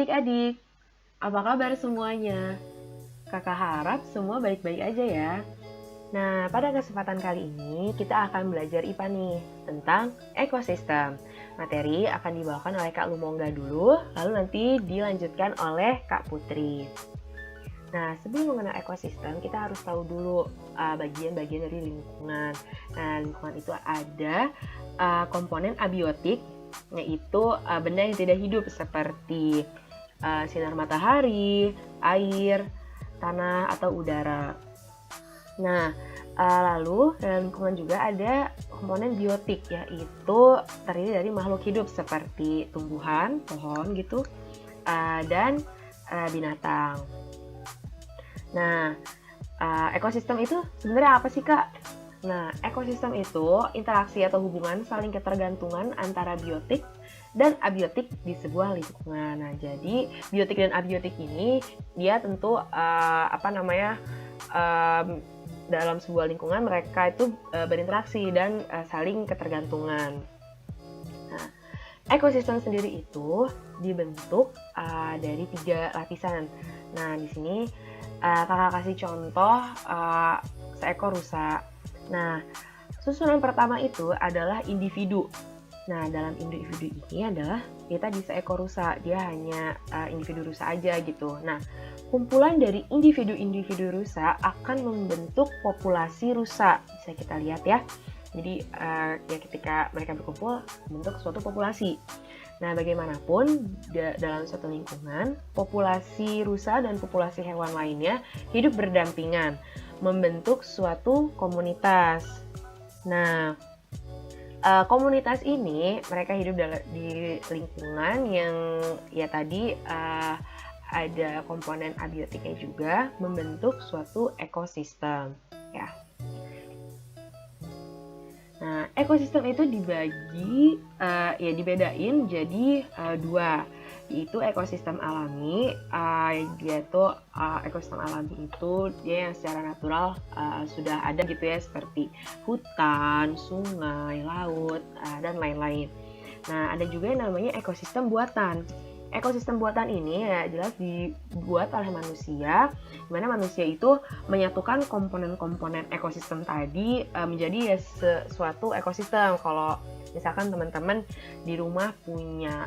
adik-adik, apa kabar semuanya? Kakak harap semua baik-baik aja ya. Nah, pada kesempatan kali ini kita akan belajar IPA nih tentang ekosistem. Materi akan dibawakan oleh Kak Lumongga dulu, lalu nanti dilanjutkan oleh Kak Putri. Nah, sebelum mengenal ekosistem, kita harus tahu dulu bagian-bagian dari lingkungan. Nah, lingkungan itu ada komponen abiotik, yaitu benda yang tidak hidup seperti sinar matahari, air, tanah, atau udara. Nah, lalu dalam lingkungan juga ada komponen biotik, yaitu terdiri dari makhluk hidup seperti tumbuhan, pohon gitu, dan binatang. Nah, ekosistem itu sebenarnya apa sih, Kak? Nah, ekosistem itu interaksi atau hubungan saling ketergantungan antara biotik dan abiotik di sebuah lingkungan. Nah, jadi biotik dan abiotik ini dia tentu dalam sebuah lingkungan mereka itu berinteraksi dan saling ketergantungan. Nah, ekosistem sendiri itu dibentuk dari 3 lapisan. Nah, di sini kakak kasih contoh seekor rusa. Nah, susunan pertama itu adalah individu. Nah, dalam individu ini adalah kita di seekor rusa, dia hanya individu rusa aja gitu. Nah, kumpulan dari individu-individu rusa akan membentuk populasi rusa. Bisa kita lihat ya. Jadi ya ketika mereka berkumpul membentuk suatu populasi. Nah, bagaimanapun dalam suatu lingkungan, populasi rusa dan populasi hewan lainnya hidup berdampingan, membentuk suatu komunitas. Nah, komunitas ini mereka hidup di lingkungan yang ya tadi ada komponen abiotiknya juga, membentuk suatu ekosistem ya. Nah, ekosistem itu dibedain jadi 2, yaitu ekosistem alami, yaitu ekosistem alami itu dia yang secara natural sudah ada gitu ya, seperti hutan, sungai, laut, dan lain-lain. Nah, ada juga yang namanya ekosistem buatan. Ekosistem buatan ini ya jelas dibuat oleh manusia, di mana manusia itu menyatukan komponen-komponen ekosistem tadi menjadi ya suatu ekosistem. Kalau misalkan teman-teman di rumah punya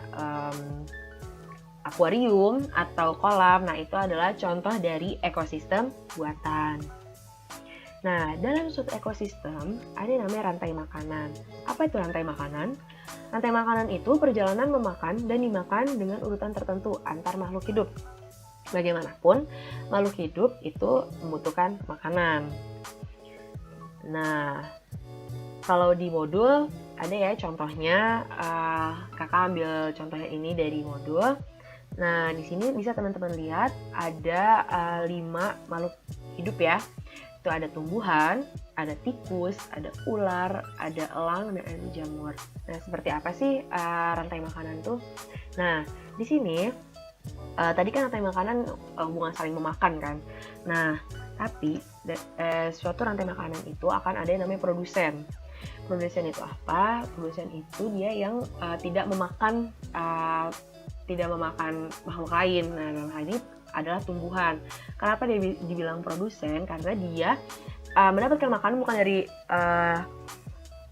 akuarium atau kolam, nah itu adalah contoh dari ekosistem buatan. Nah, dalam suatu ekosistem ada yang namanya rantai makanan. Apa itu rantai makanan? Rantai makanan itu perjalanan memakan dan dimakan dengan urutan tertentu antar makhluk hidup. Bagaimanapun, makhluk hidup itu membutuhkan makanan. Nah, kalau di modul ada ya contohnya, kakak ambil contohnya ini dari modul. Nah, di sini bisa teman-teman lihat ada 5 makhluk hidup ya. Itu ada tumbuhan, ada tikus, ada ular, ada elang, dan ada jamur. Nah, seperti apa sih rantai makanan tuh? Nah, di sini tadi kan rantai makanan hubungan saling memakan kan. Nah, tapi suatu rantai makanan itu akan ada yang namanya produsen. Produsen itu apa? Produsen itu dia yang tidak memakan makhluk lain. Nah, dalam hal ini adalah tumbuhan. Kenapa dia dibilang produsen? Karena dia mendapatkan makanan bukan dari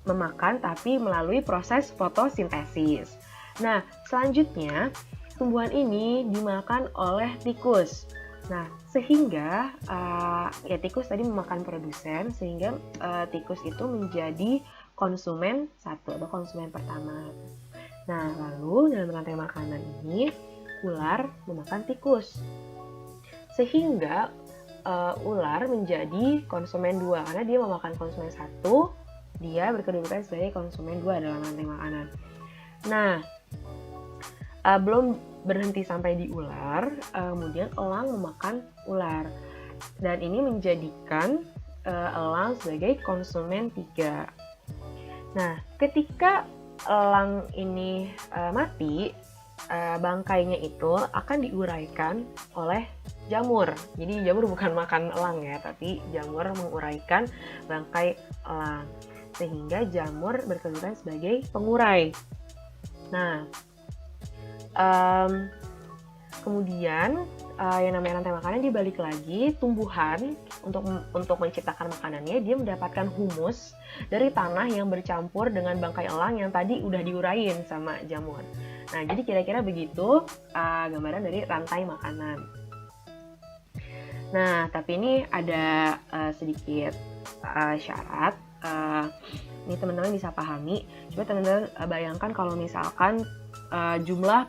memakan, tapi melalui proses fotosintesis. Nah, selanjutnya tumbuhan ini dimakan oleh tikus. Nah, sehingga ya tikus tadi memakan produsen, sehingga tikus itu menjadi konsumen satu atau konsumen pertama. Nah, lalu dalam rantai makanan ini ular memakan tikus, sehingga ular menjadi konsumen 2 karena dia memakan konsumen 1, dia berkedudukan sebagai konsumen 2 dalam rantai makanan. Nah, belum berhenti sampai di ular, kemudian elang memakan ular, dan ini menjadikan elang sebagai konsumen 3. Nah, ketika elang ini mati, bangkainya itu akan diuraikan oleh jamur. Jadi jamur bukan makan elang ya, tapi jamur menguraikan bangkai elang, sehingga jamur berkedudukan sebagai pengurai. Nah, Kemudian yang namanya rantai makanan dia balik lagi, tumbuhan untuk menciptakan makanannya dia mendapatkan humus dari tanah yang bercampur dengan bangkai elang yang tadi udah diurain sama jamur. Nah, jadi kira-kira begitu gambaran dari rantai makanan. Nah, tapi ini ada sedikit syarat. Ini teman-teman bisa pahami. Coba teman-teman bayangkan kalau misalkan jumlah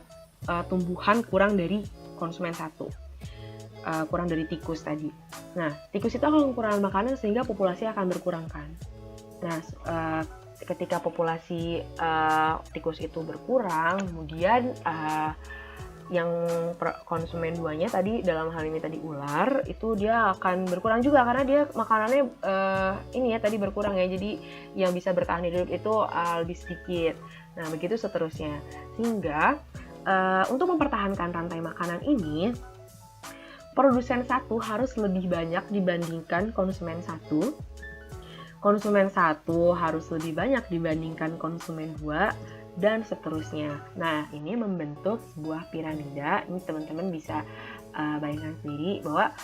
tumbuhan kurang dari konsumen satu, kurang dari tikus tadi. Nah, tikus itu akan kekurangan makanan sehingga populasi akan berkurang kan. Nah, ketika populasi tikus itu berkurang, kemudian yang konsumen duanya tadi, dalam hal ini tadi ular, itu dia akan berkurang juga karena dia makanannya ini ya tadi berkurang ya, jadi yang bisa bertahan hidup itu lebih sedikit. Nah, begitu seterusnya. Sehingga untuk mempertahankan rantai makanan ini, produsen satu harus lebih banyak dibandingkan konsumen satu. Konsumen satu harus lebih banyak dibandingkan konsumen dua, dan seterusnya. Nah, ini membentuk sebuah piramida. Ini teman-teman bisa bayangkan sendiri bahwa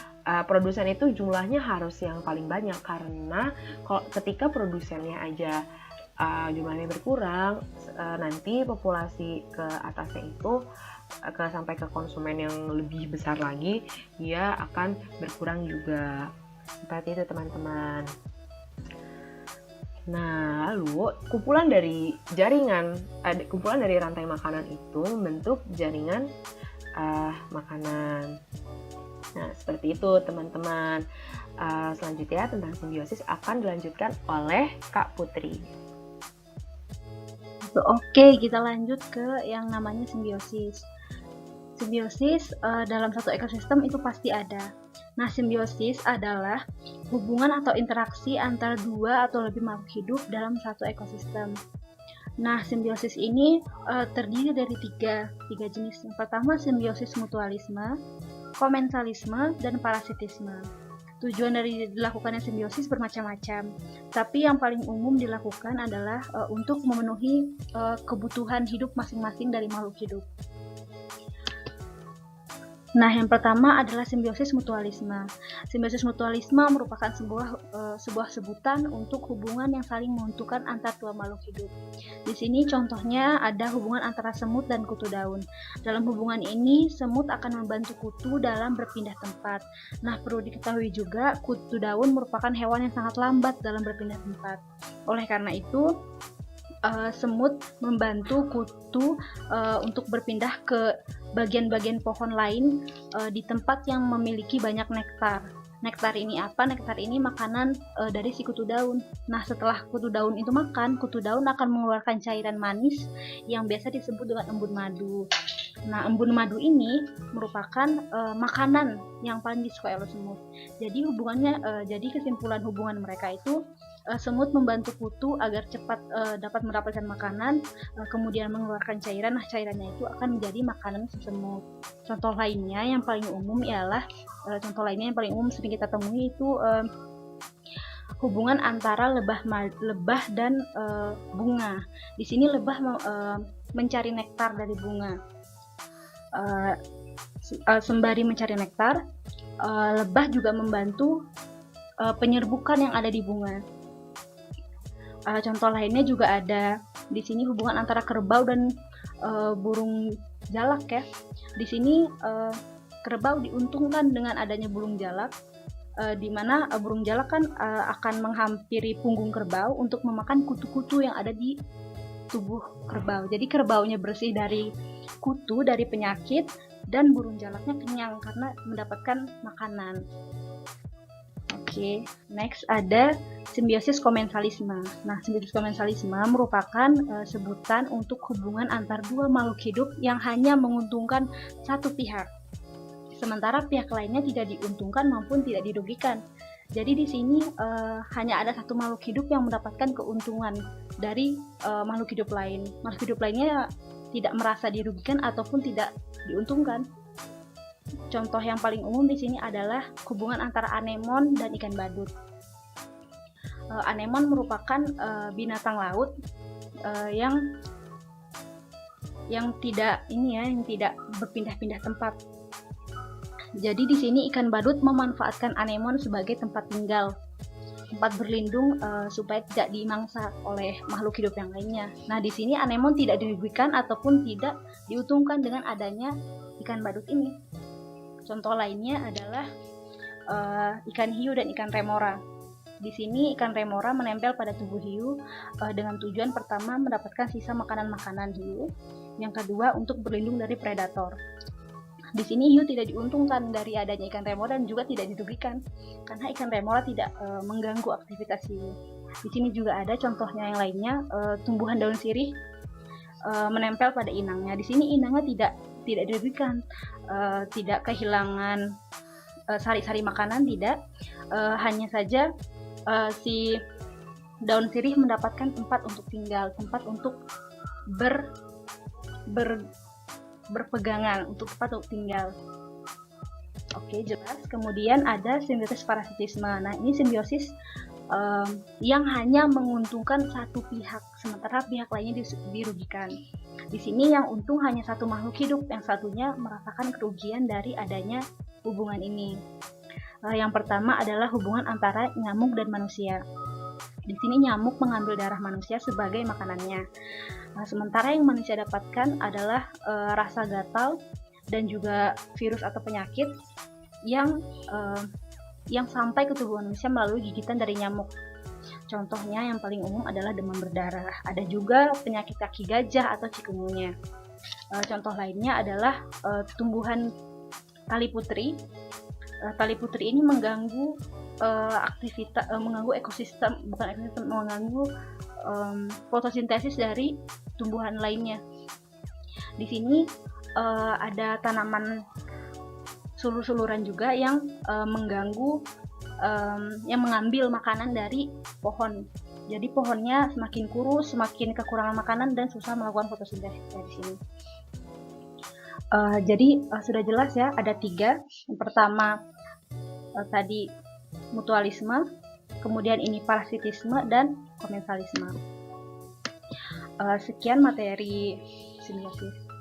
produsen itu jumlahnya harus yang paling banyak, karena ketika produsennya aja jumlahnya berkurang, nanti populasi ke atasnya itu sampai ke konsumen yang lebih besar lagi, dia akan berkurang juga. Seperti itu teman-teman. Nah, lalu kumpulan dari rantai makanan itu membentuk jaringan makanan. Nah, seperti itu teman-teman. Selanjutnya tentang simbiosis akan dilanjutkan oleh Kak Putri. Oke, kita lanjut ke yang namanya simbiosis. Simbiosis dalam satu ekosistem itu pasti ada. Nah, simbiosis adalah hubungan atau interaksi antara dua atau lebih makhluk hidup dalam satu ekosistem. Nah, simbiosis ini terdiri dari tiga jenis. Yang pertama, simbiosis mutualisme, komensalisme, dan parasitisme. Tujuan dari dilakukannya simbiosis bermacam-macam, tapi yang paling umum dilakukan adalah untuk memenuhi kebutuhan hidup masing-masing dari makhluk hidup. Nah, yang pertama adalah simbiosis mutualisme. Simbiosis mutualisme merupakan sebuah sebutan untuk hubungan yang saling menguntungkan antar dua makhluk hidup. Di sini contohnya ada hubungan antara semut dan kutu daun. Dalam hubungan ini, semut akan membantu kutu dalam berpindah tempat. Nah, perlu diketahui juga, kutu daun merupakan hewan yang sangat lambat dalam berpindah tempat. Oleh karena itu, semut membantu kutu untuk berpindah ke bagian-bagian pohon lain di tempat yang memiliki banyak nektar. Nektar ini apa? Nektar ini makanan dari si kutu daun. Nah, setelah kutu daun itu makan, kutu daun akan mengeluarkan cairan manis yang biasa disebut dengan embun madu. Nah, embun madu ini merupakan makanan yang paling disukai oleh semut. Jadi jadi kesimpulan hubungan mereka itu, semut membantu kutu agar cepat dapat mendapatkan makanan, kemudian mengeluarkan cairan. Nah, cairannya itu akan menjadi makanan si semut. Contoh lainnya yang paling umum sering kita temui itu hubungan antara lebah dan bunga. Di sini lebah mencari nektar dari bunga. Sembari mencari nektar, lebah juga membantu penyerbukan yang ada di bunga. Contoh lainnya juga ada di sini hubungan antara kerbau dan burung jalak ya. Di sini kerbau diuntungkan dengan adanya burung jalak, di mana burung jalak kan akan menghampiri punggung kerbau untuk memakan kutu-kutu yang ada di tubuh kerbau. Jadi kerbaunya bersih dari kutu, dari penyakit, dan burung jalaknya kenyang karena mendapatkan makanan. Oke, next ada simbiosis komensalisme. Nah, simbiosis komensalisme merupakan sebutan untuk hubungan antar dua makhluk hidup yang hanya menguntungkan satu pihak, sementara pihak lainnya tidak diuntungkan maupun tidak dirugikan. Jadi di sini hanya ada satu makhluk hidup yang mendapatkan keuntungan dari makhluk hidup lain. Makhluk hidup lainnya tidak merasa dirugikan ataupun tidak diuntungkan. Contoh yang paling umum di sini adalah hubungan antara anemon dan ikan badut. Anemon merupakan binatang laut yang tidak berpindah-pindah tempat. Jadi di sini ikan badut memanfaatkan anemon sebagai tempat tinggal, tempat berlindung supaya tidak dimangsa oleh makhluk hidup yang lainnya. Nah, di sini anemon tidak dirugikan ataupun tidak diuntungkan dengan adanya ikan badut ini. Contoh lainnya adalah ikan hiu dan ikan remora. Di sini ikan remora menempel pada tubuh hiu dengan tujuan pertama mendapatkan sisa makanan-makanan hiu, yang kedua untuk berlindung dari predator. Di sini hiu tidak diuntungkan dari adanya ikan remora dan juga tidak dirugikan karena ikan remora tidak mengganggu aktivitas hiu. Di sini juga ada contohnya yang lainnya, tumbuhan daun sirih menempel pada inangnya. Di sini inangnya tidak dirugikan, tidak kehilangan sari-sari makanan, tidak, hanya saja si daun sirih mendapatkan tempat untuk tinggal, tempat untuk berpegangan, untuk tempat untuk tinggal. Oke, jelas. Kemudian ada simbiosis parasitisme. Nah, ini simbiosis yang hanya menguntungkan satu pihak, sementara pihak lainnya dirugikan. Di sini yang untung hanya satu makhluk hidup, yang satunya merasakan kerugian dari adanya hubungan ini. Yang pertama adalah hubungan antara nyamuk dan manusia. Di sini nyamuk mengambil darah manusia sebagai makanannya. Nah, sementara yang manusia dapatkan adalah rasa gatal dan juga virus atau penyakit yang sampai ke tubuh manusia melalui gigitan dari nyamuk. Contohnya yang paling umum adalah demam berdarah. Ada juga penyakit kaki gajah atau chikungunya. Contoh lainnya adalah tumbuhan tali putri. Tali putri ini mengganggu mengganggu ekosistem, mengganggu fotosintesis dari tumbuhan lainnya. Di sini ada tanaman sulur-suluran juga yang mengganggu, yang mengambil makanan dari pohon. Jadi pohonnya semakin kurus, semakin kekurangan makanan dan susah melakukan fotosintesis dari sini. Jadi sudah jelas ya, ada 3. Yang pertama tadi mutualisme, kemudian ini parasitisme dan komensalisme. Sekian materi simbiosis.